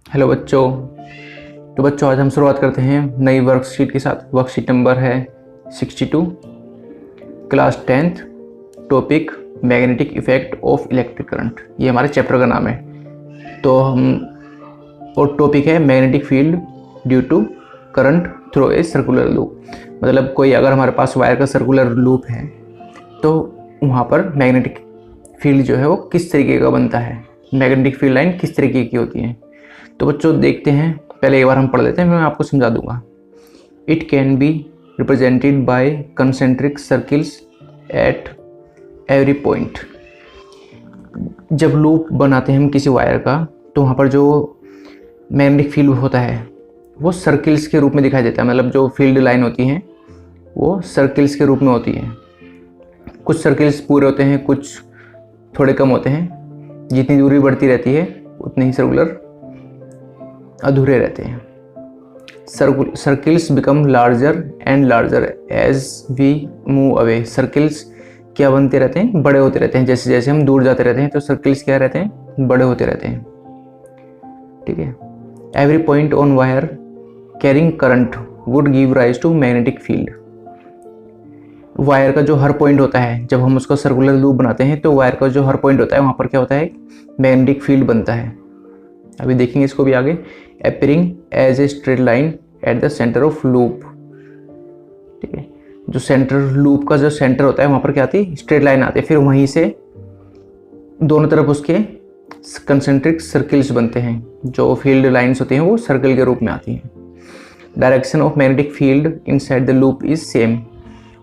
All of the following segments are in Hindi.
हेलो बच्चों। तो बच्चों आज हम शुरुआत करते हैं नई वर्कशीट के साथ। वर्कशीट नंबर है 62, class 10th, topic magnetic effect of electric current. ये हमारे चैप्टर का नाम है। तो हम और टॉपिक है magnetic field due to current through a circular loop. मतलब कोई अगर हमारे पास वायर का सर्कुलर लूप है तो वहाँ पर मैग्नेटिक फील्ड जो है वो किस तरीके का बनता है, मैग्नेटिक फील्ड लाइन किस तरीके की होती है। तो बच्चों देखते हैं, पहले एक बार हम पढ़ लेते हैं, मैं आपको समझा दूंगा। It can be represented by concentric circles at every point. जब लूप बनाते हैं हम किसी वायर का तो वहाँ पर जो मैग्नेटिक फील्ड होता है वो सर्किल्स के रूप में दिखाई देता है। मतलब जो फील्ड लाइन होती हैं वो सर्किल्स के रूप में होती है। कुछ सर्किल्स पूरे होते हैं, कुछ थोड़े कम होते हैं। जितनी दूरी बढ़ती रहती है उतने ही सर्कुलर अधूरे रहते हैं। Circles become larger and larger as we move away. Circles क्या बनते रहते हैं, बड़े होते रहते हैं। जैसे जैसे हम दूर जाते रहते हैं तो सर्किल्स क्या रहते हैं, बड़े होते रहते हैं। ठीक है। Every point on wire carrying current would give rise to magnetic field. Wire का जो हर पॉइंट होता है, जब हम उसका सर्कुलर लूप बनाते हैं तो वायर का जो हर पॉइंट होता है वहाँ पर क्या होता है, मैग्नेटिक फील्ड बनता है। अभी देखेंगे इसको भी आगे। Appearing as a straight line at the centre of loop. ठीक है। जो सेंटर लूप का जो सेंटर होता है वहाँ पर क्या आती है, स्ट्रेट लाइन आती है। फिर वहीं से दोनों तरफ उसके कंसेंट्रिक सर्किल्स बनते हैं। जो फील्ड लाइंस होती हैं वो सर्कल के रूप में आती हैं। Direction of magnetic field inside the loop is same.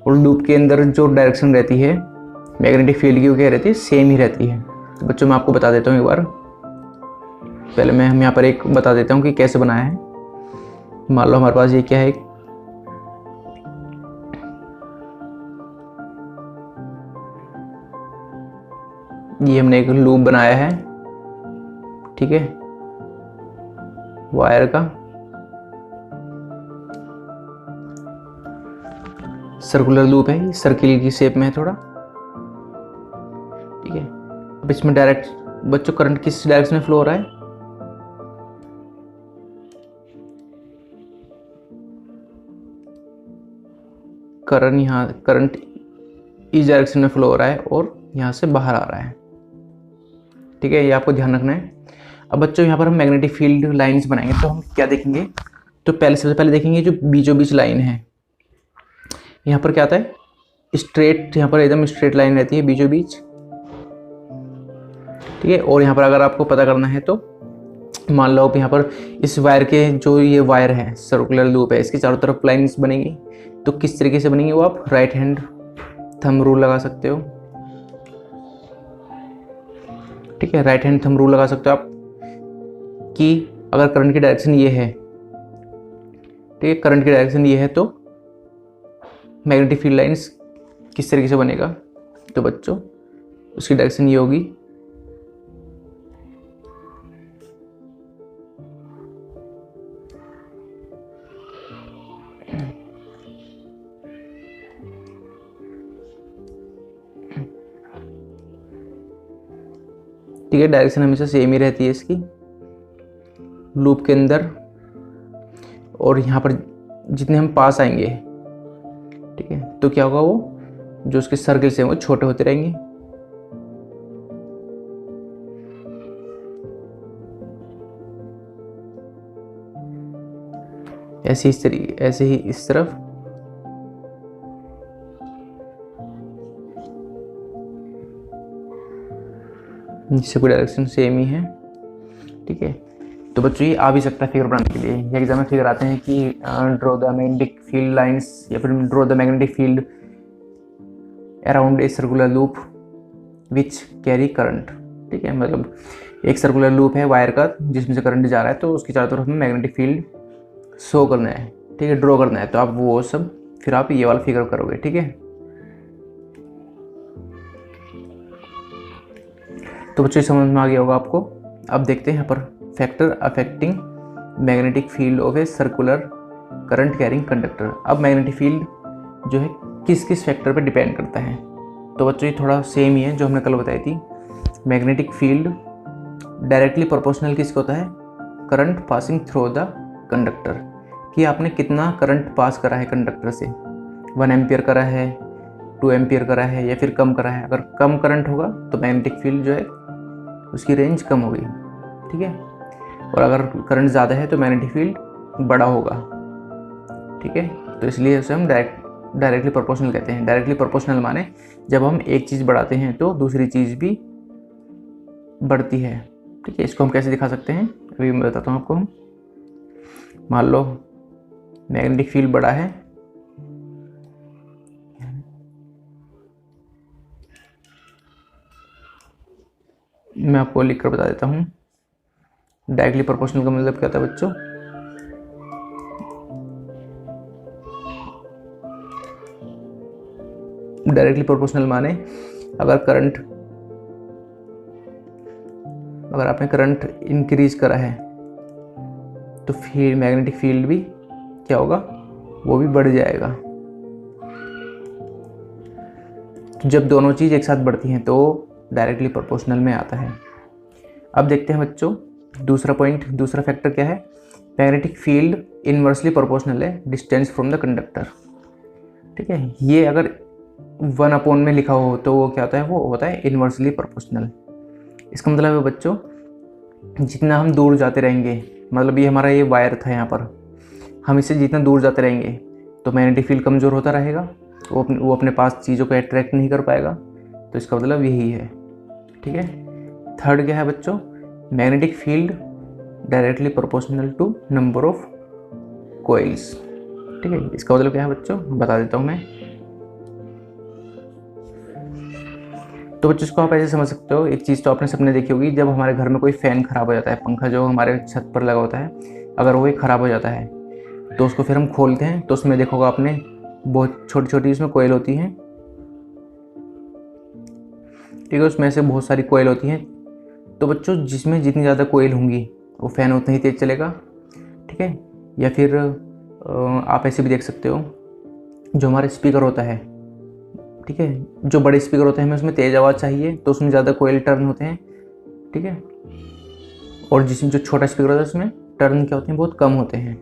और लूप के अंदर जो डायरेक्शन रहती है मैग्नेटिक फील्ड की वो क्या रहती है, सेम ही रहती है। तो बच्चों मैं आपको बता देता हूँ एक बार। पहले मैं हम यहाँ पर एक बता देता हूँ कि कैसे बनाया है। मान लो हमारे पास ये क्या है, ये हमने एक लूप बनाया है। ठीक है, वायर का सर्कुलर लूप है, सर्किल की शेप में है थोड़ा। ठीक है। अब इसमें डायरेक्ट बच्चों करंट किस डायरेक्शन में फ्लो हो रहा है, करंट इस डायरेक्शन में फ्लो हो रहा है और यहाँ से बाहर आ रहा है। ठीक है, ये आपको ध्यान रखना है। अब बच्चों यहाँ पर हम मैग्नेटिक फील्ड लाइंस बनाएंगे तो हम क्या देखेंगे, तो सबसे पहले देखेंगे जो बीचों बीच लाइन है। यहाँ पर क्या आता है, स्ट्रेट, यहाँ पर एकदम स्ट्रेट लाइन रहती है बीचों बीच। ठीक है। और यहाँ पर अगर आपको पता करना है तो मान लो आप यहाँ पर इस वायर के, जो ये वायर है सर्कुलर लूप है, इसके चारों तरफ लाइंस बनेंगी। तो किस तरीके से बनेंगी वो आप राइट हैंड थंब रूल लगा सकते हो। ठीक है, राइट हैंड थंब रूल लगा सकते हो आप कि अगर करंट की डायरेक्शन ये है, ठीक है, करंट की डायरेक्शन ये है तो मैग्नेटिक फील्ड लाइंस किस तरीके से बनेगा। तो बच्चों उसकी डायरेक्शन ये होगी, ठीक है, डायरेक्शन हमेशा सेम ही रहती है इसकी लूप के अंदर। और यहाँ पर जितने हम पास आएंगे, ठीक है, तो क्या होगा, वो जो उसके सर्किल्स हैं वो छोटे होते रहेंगे। ऐसे ही इस तरफ। जिससे कोई डायरेक्शन सेम ही है। ठीक है। तो बच्चों ये आ भी सकता है फिगर बनाने के लिए। ये एग्जाम में फिगर आते हैं कि draw the magnetic field lines, या फिर draw the magnetic field around a circular loop which carry current. ठीक है, मतलब एक सर्कुलर लूप है वायर का जिसमें से करंट जा रहा है, तो उसके चारों तरफ में मैग्नेटिक फील्ड शो करना है। ठीक है, ड्रॉ करना है। तो आप वो सब फिर आप ये वाला फिगर करोगे। ठीक है। तो बच्चों समझ में आ गया होगा आपको। अब देखते हैं यहाँ पर factor affecting magnetic field of a circular current carrying conductor. अब मैग्नेटिक फील्ड जो है किस किस फैक्टर पे डिपेंड करता है। तो बच्चों ये थोड़ा सेम ही है जो हमने कल बताई थी। मैग्नेटिक फील्ड डायरेक्टली प्रोपोर्शनल किसको होता है, current passing through the conductor, कि आपने कितना करंट पास करा है कंडक्टर से, 1 एम्पियर करा है, 2 एम्पियर करा है या फिर कम करा है। अगर कम करंट होगा तो मैग्नेटिक फील्ड जो है उसकी रेंज कम होगी, ठीक है। और अगर करंट ज़्यादा है तो मैग्नेटिक फील्ड बड़ा होगा, ठीक है। तो इसलिए उसे हम डायरेक्टली प्रोपोर्शनल कहते हैं। डायरेक्टली प्रोपोर्शनल माने जब हम एक चीज़ बढ़ाते हैं तो दूसरी चीज़ भी बढ़ती है, ठीक है। इसको हम कैसे दिखा सकते हैं अभी मैं बताता हूँ आपको। हम मान लो मैग्नेटिक फील्ड बड़ा है, मैं आपको लिख कर बता देता हूँ। डायरेक्टली प्रोपोर्शनल का मतलब क्या होता है बच्चों, डायरेक्टली प्रोपोर्शनल माने अगर आपने करंट इंक्रीज करा है तो फिर मैग्नेटिक फील्ड भी क्या होगा, वो भी बढ़ जाएगा। तो जब दोनों चीज़ एक साथ बढ़ती हैं तो डायरेक्टली प्रोपोर्शनल में आता है। अब देखते हैं बच्चों दूसरा पॉइंट, दूसरा फैक्टर क्या है। मैग्नेटिक फील्ड इनवर्सली प्रोपोर्शनल है डिस्टेंस फ्रॉम द कंडक्टर, ठीक है। ये अगर 1 में लिखा हो तो वो क्या होता है, वो होता है इनवर्सली प्रोपोर्शनल। इसका मतलब है बच्चों जितना हम दूर जाते रहेंगे, मतलब ये हमारा ये वायर था यहाँ पर, हम इससे जितना दूर जाते रहेंगे तो मैग्नेटिक फील्ड कमज़ोर होता रहेगा, वो अपने पास चीज़ों को अट्रैक्ट नहीं कर पाएगा। तो इसका मतलब यही है, ठीक है। थर्ड क्या है बच्चों, magnetic field directly proportional to number of coils, ठीक है। इसका मतलब क्या है बच्चों बता देता हूँ मैं। तो बच्चों इसको आप ऐसे समझ सकते हो, एक चीज़ तो आपने सबने देखी होगी, जब हमारे घर में कोई फ़ैन ख़राब हो जाता है, पंखा जो हमारे छत पर लगा होता है, अगर वो ख़राब हो जाता है तो उसको फिर हम खोलते हैं तो उसमें देखोगे आपने बहुत छोटी छोटी उसमें कोयल होती हैं, ठीक है। उसमें से बहुत सारी कोयल होती हैं। तो बच्चों जिसमें जितनी ज़्यादा कोयल होंगी वो फ़ैन उतना ही तेज़ चलेगा, ठीक है। या फिर आप ऐसे भी देख सकते हो, जो हमारा स्पीकर होता है, ठीक है, जो बड़े स्पीकर होते हैं हमें उसमें तेज़ आवाज़ चाहिए तो उसमें ज़्यादा कोयल टर्न होते हैं, ठीक है। और जिसमें जो छोटा स्पीकर होता है उसमें टर्न क्या होते हैं, बहुत कम होते हैं,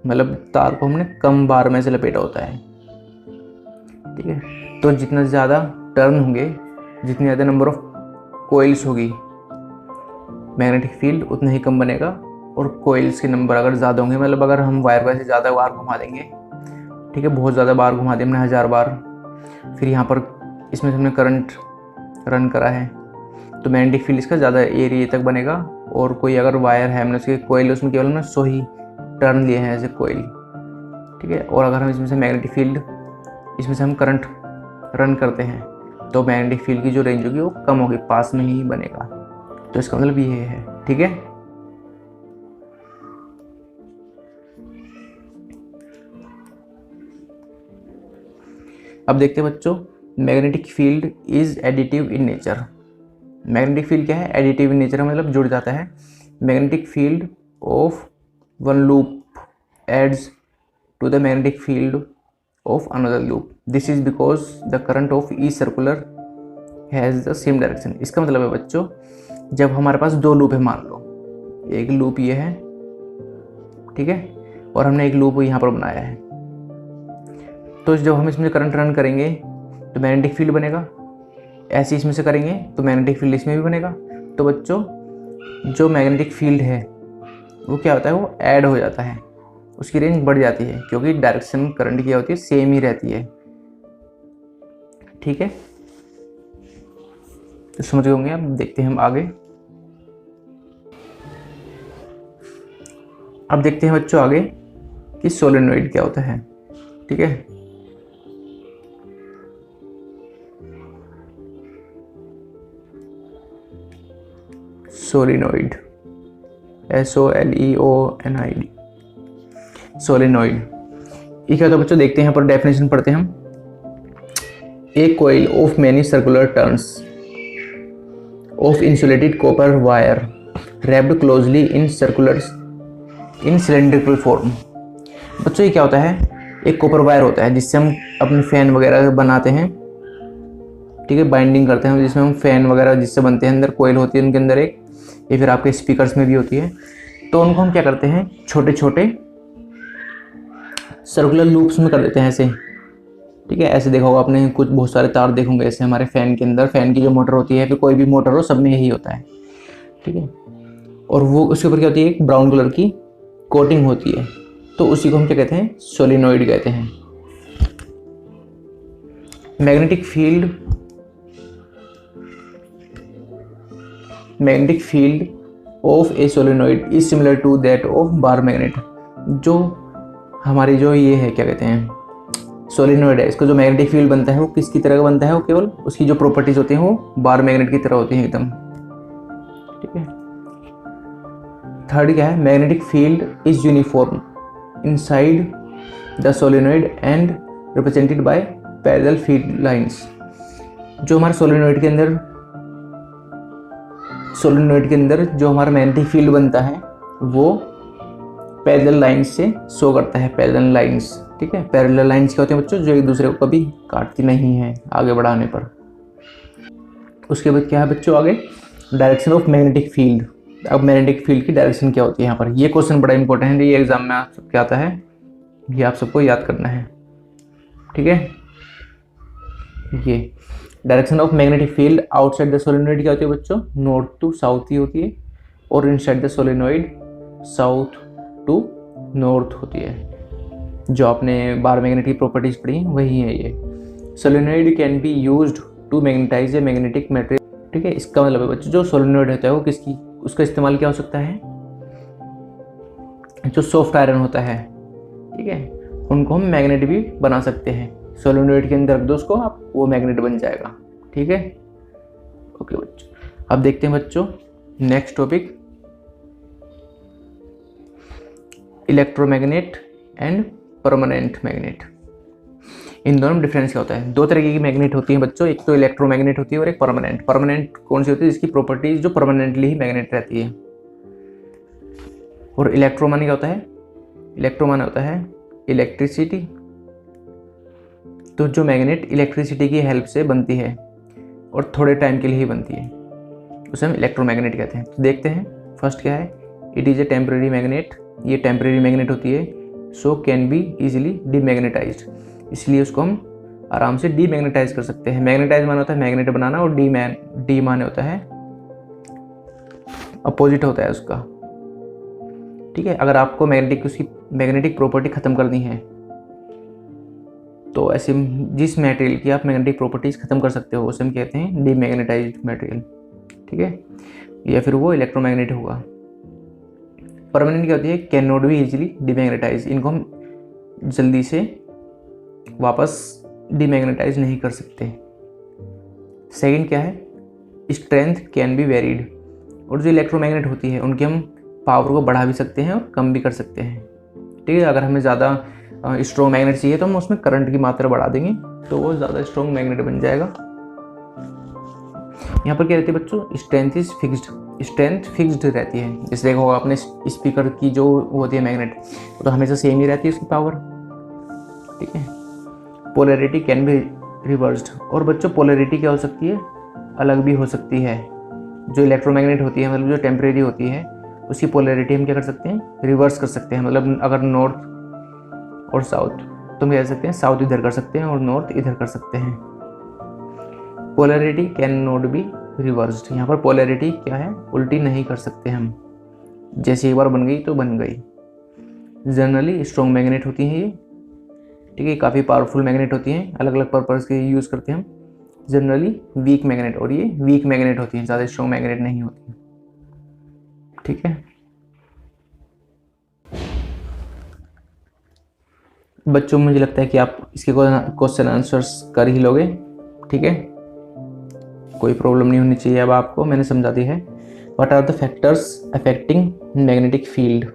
मतलब तार को हमने कम बार में से लपेटा होता है, ठीक है। तो जितना ज़्यादा टर्न होंगे, जितनी ज़्यादा नंबर ऑफ कोइल्स होगी, मैग्नेटिक फील्ड उतना ही कम बनेगा। और कोइल्स के नंबर अगर ज़्यादा होंगे, मतलब अगर हम वायर को ऐसे ज़्यादा बार घुमा देंगे, ठीक है, बहुत ज़्यादा बार घुमा दें हमने 1000 बार, फिर यहाँ पर इसमें हमने करंट रन करा है तो मैग्नेटिक फील्ड इसका ज़्यादा एरिया तक बनेगा। और कोई अगर वायर है, हमने उसके कोयल उसमें केवल हमने 100 ही टर्न लिए हैं एज ए कोयल, ठीक है। और अगर हम इसमें से मैग्नेटिक फील्ड, इसमें से हम करंट रन करते हैं तो मैग्नेटिक फील्ड की जो रेंज होगी वो कम होगी, पास में ही बनेगा। तो इसका मतलब ये है, ठीक है। अब देखते हैं बच्चों magnetic field is additive in nature. Magnetic field क्या है, एडिटिव इन नेचर, मतलब जुड़ जाता है। Magnetic field of one loop adds to the magnetic field of another loop. This is because the current of each circular has the same direction. इसका मतलब है बच्चों जब हमारे पास 2 लूप है, मान लो एक लूप ये है, ठीक है, और हमने एक लूप यहाँ पर बनाया है, तो जब हम इसमें करंट रन करेंगे तो मैग्नेटिक फील्ड बनेगा, ऐसे इसमें से करेंगे तो मैग्नेटिक फील्ड इसमें भी बनेगा। तो बच्चों जो मैग्नेटिक फील्ड है वो क्या होता है, वो ऐड हो जाता है, उसकी रेंज बढ़ जाती है, क्योंकि डायरेक्शन करंट की होती है सेम ही रहती है, ठीक है। तो समझ गए होंगे आप। देखते हैं हम आगे। अब देखते हैं बच्चों आगे कि सोलेनोइड क्या होता है, ठीक है। सोलेनोइड, SOLEONID, सोलेनोइड ये क्या होता है बच्चों, देखते हैं यहाँ पर डेफिनेशन पढ़ते हैं हम। A coil of many circular turns of insulated copper wire wrapped closely in cylindrical form. बच्चों ये क्या होता है, एक कॉपर वायर होता है जिससे हम अपने फैन वगैरह बनाते हैं, ठीक है, बाइंडिंग करते हैं जिसमें हम फैन वगैरह जिससे बनते हैं, अंदर कॉइल होती है उनके अंदर एक, या फिर आपके स्पीकर्स में भी होती है। तो उनको हम क्या करते हैं, छोटे छोटे सर्कुलर लूप्स में कर देते हैं ऐसे। ठीक है, ऐसे देखा होगा आपने, कुछ बहुत सारे तार देखोगे ऐसे हमारे फैन के अंदर, फैन की जो मोटर होती है, फिर कोई भी मोटर हो, सब में यही होता है। ठीक है, और वो उसके ऊपर क्या होती है, एक ब्राउन कलर की कोटिंग होती है, तो उसी को हम क्या कहते हैं, सोलिनॉइड कहते हैं। Magnetic field of a solenoid is similar to that of bar magnet. जो हमारी जो ये है, क्या कहते हैं, सोलिनॉइड है, इसका जो मैग्नेटिक फील्ड बनता है वो किसकी तरह का बनता है, वो केवल उसकी जो प्रॉपर्टीज होती हैं वो बार मैग्नेट की तरह होती हैं एकदम। ठीक है, थर्ड क्या है, magnetic field is uniform inside the solenoid and represented by parallel field lines. जो हमारे सोलिनॉइड के अंदर जो हमारा मैग्नेटिक फील्ड बनता है वो पैरेलल लाइंस से शो करता है, पैरेलल लाइंस। ठीक है, पैरेलल लाइंस क्या होती हैं बच्चों, जो एक दूसरे को कभी काटती नहीं है आगे बढ़ाने पर। उसके बाद क्या है बच्चों आगे, डायरेक्शन ऑफ मैग्नेटिक फील्ड। अब मैग्नेटिक फील्ड की डायरेक्शन क्या होती है यहाँ पर, ये क्वेश्चन बड़ा इंपॉर्टेंट है, ये एग्जाम में आप सबके आता है, ये आप सबको याद करना है। ठीक है, ये direction of magnetic field outside the solenoid क्या होती है बच्चों, नॉर्थ टू साउथ ही होती है, और inside the solenoid south to north होती है। जो आपने बार मैग्नेट की प्रॉपर्टीज पढ़ी हैं वही है ये। Solenoid can be used to magnetise a magnetic material. ठीक है, इसका मतलब है बच्चों, जो सोलिनॉइड होता है वो किसकी, उसका इस्तेमाल क्या हो सकता है, जो सॉफ्ट आयरन होता है, ठीक है, उनको हम मैग्नेट भी बना सकते हैं। सोलिनॉइड के अंदर रख दो उसको आप, वो मैग्नेट बन जाएगा। ठीक है, ओके बच्चों, अब देखते हैं बच्चों next topic, electromagnet and permanent magnet. इन दोनों में डिफरेंस क्या होता है, दो तरीके की मैग्नेट होती है बच्चों, एक तो इलेक्ट्रोमैग्नेट होती है और एक परमानेंट। परमानेंट कौन सी होती है, जिसकी प्रॉपर्टीज जो परमानेंटली ही मैग्नेट रहती है। और इलेक्ट्रो माने क्या होता है, इलेक्ट्रो माने होता है इलेक्ट्रिसिटी। तो जो मैग्नेट इलेक्ट्रिसिटी की हेल्प से बनती है और थोड़े टाइम के लिए ही बनती है, उसे हम इलेक्ट्रोमैग्नेट कहते हैं। तो देखते हैं फर्स्ट क्या है, it is a temporary magnet. ये टेम्परेरी मैग्नेट होती है, सो कैन बी इजीली डीमैग्नेटाइज्ड, इसलिए उसको हम आराम से डीमैग्नेटाइज कर सकते हैं। मैग्नेटाइज माने होता है मैग्नेट बनाना, और डी माने होता है अपोजिट होता है उसका। ठीक है, अगर आपको उसकी मैग्नेटिक प्रॉपर्टी खत्म करनी है तो ऐसे जिस मटेरियल की आप मैग्नेटिक प्रॉपर्टीज खत्म कर सकते हो उसे हम कहते हैं डीमैग्नेटाइज्ड मटेरियल। ठीक है, या फिर वो इलेक्ट्रोमैग्नेट होगा। परमानेंट क्या होती है, can not be easily demagnetise, इनको हम जल्दी से वापस डीमैग्नेटाइज नहीं कर सकते। सेकंड क्या है, स्ट्रेंथ कैन बी वेरीड, और जो इलेक्ट्रोमैग्नेट होती है उनकी हम पावर को बढ़ा भी सकते हैं और कम भी कर सकते हैं। ठीक है, अगर हमें ज़्यादा स्ट्रॉन्ग मैग्नेट चाहिए तो हम उसमें करंट की मात्रा बढ़ा देंगे तो वो ज़्यादा स्ट्रॉन्ग मैग्नेट बन जाएगा। यहाँ पर क्या रहती है बच्चों, strength is fixed, strength fixed रहती है। जैसे देखो आपने स्पीकर की जो होती है मैग्नेट, वो तो हमेशा सेम ही रहती है उसकी पावर। ठीक है, पोलैरिटी कैन बी रिवर्स्ड, और बच्चों पोलैरिटी क्या हो सकती है, अलग भी हो सकती है। जो इलेक्ट्रोमैग्नेट होती है, मतलब जो टेम्परेरी होती है, उसकी पोलैरिटी हम क्या कर सकते हैं, रिवर्स कर सकते हैं। मतलब अगर नॉर्थ और साउथ, तो हम कह सकते हैं साउथ इधर कर सकते हैं और नॉर्थ इधर कर सकते हैं। Polarity can not be reversed, यहाँ पर पोलैरिटी क्या है, उल्टी नहीं कर सकते हम, जैसे एक बार बन गई तो बन गई। जनरली स्ट्रॉन्ग मैग्नेट होती हैं ये। ठीक है, काफ़ी पावरफुल मैग्नेट होती हैं, अलग अलग पर्पज़ के यूज़ करते हैं हम। जनरली वीक मैग्नेट, और ये वीक मैग्नेट होती हैं, ज़्यादा स्ट्रॉन्ग मैग्नेट नहीं होती। ठीक है बच्चों, मुझे लगता है कि आप इसके क्वेश्चन आंसर्स कर ही लोगे। ठीक है, कोई प्रॉब्लम नहीं होनी चाहिए। अब आपको मैंने समझा दी है। What are the factors affecting magnetic field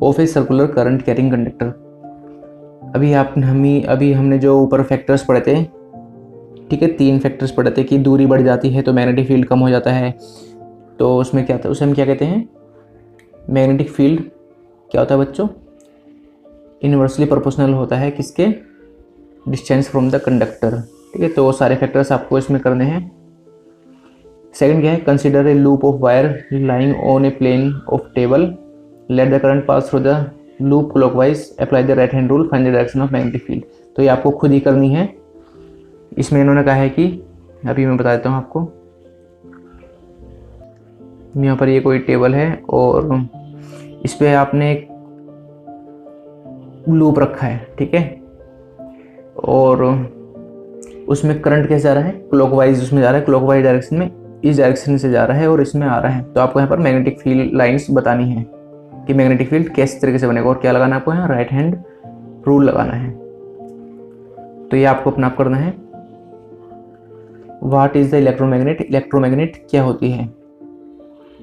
of a circular current carrying conductor. अभी हमने जो ऊपर फैक्टर्स पढ़े थे, ठीक है, 3 फैक्टर्स पढ़े थे कि दूरी बढ़ जाती है तो मैग्नेटिक फील्ड कम हो जाता है। तो उसमें क्या था, उसे हम क्या कहते हैं, मैग्नेटिक फील्ड क्या होता है बच्चों, इनवर्सली प्रोपोर्शनल होता है किसके, डिस्टेंस फ्रॉम द कंडक्टर। ठीक है, तो वो सारे फैक्टर्स आपको इसमें करने हैं। सेकंड क्या है, consider a loop of wire lying on a plane of table, let the current pass through the loop clockwise, apply the right hand rule, find the direction of magnetic field. तो ये आपको खुद ही करनी है। इसमें इन्होंने कहा है कि अभी मैं बता देता हूँ आपको। यहाँ पर ये कोई टेबल है और इस पर आपने एक लूप रखा है, ठीक है, और उसमें करंट कैसे जा रहा है, क्लॉकवाइज उसमें जा रहा है, क्लॉकवाइज डायरेक्शन में, इस डायरेक्शन से जा रहा है और इसमें आ रहा है। तो आपको यहाँ पर मैग्नेटिक फील्ड लाइंस बतानी है कि मैग्नेटिक फील्ड किस तरीके से बनेगा और क्या लगाना है आपको यहाँ, राइट हैंड रूल लगाना है। तो ये आपको अपना करना है। What is the electromagnet, electromagnet क्या होती है,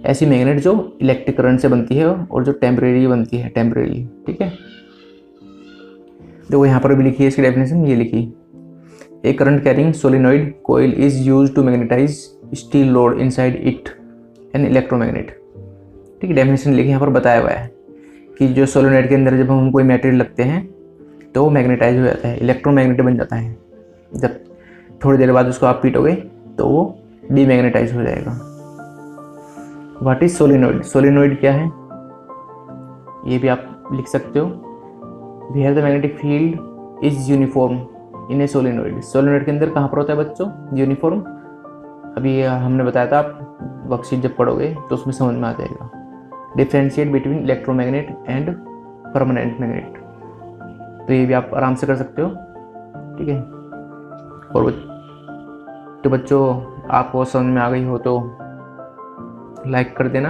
ऐसी मैग्नेट जो इलेक्ट्रिक करंट से बनती है और जो टेम्परेरी बनती है, टेम्परेरी, ठीक है। जो यहाँ पर भी लिखी है इसकी डेफिनेशन, ये लिखी, a current carrying solenoid coil is use to magnetize steel rod inside it an electromagnet. ठीक है, डेफिनेशन लिखी, यहाँ पर बताया हुआ है कि जो सोलिनॉइड के अंदर जब हम कोई मेटेरियल लगते हैं तो वो मैग्नेटाइज हो जाता है, इलेक्ट्रोमैग्नेट बन जाता है। जब थोड़ी देर बाद उसको आप पीटोगे तो वो डीमैग्नेटाइज हो जाएगा। व्हाट इज सोलिनॉइड, सोलिनॉइड क्या है ये भी आप लिख सकते हो। Where the magnetic field is uniform in a solenoid, solenoid के अंदर कहाँ पर होता है बच्चों, यूनिफॉर्म। अभी हमने बताया था, आप वर्कशीट जब पढ़ोगे तो उसमें समझ में आ जाएगा। Differentiate between electromagnet and permanent magnet, तो ये भी आप आराम से कर सकते हो, ठीक है। और तो बच्चों आपको समझ में आ गई हो तो लाइक कर देना।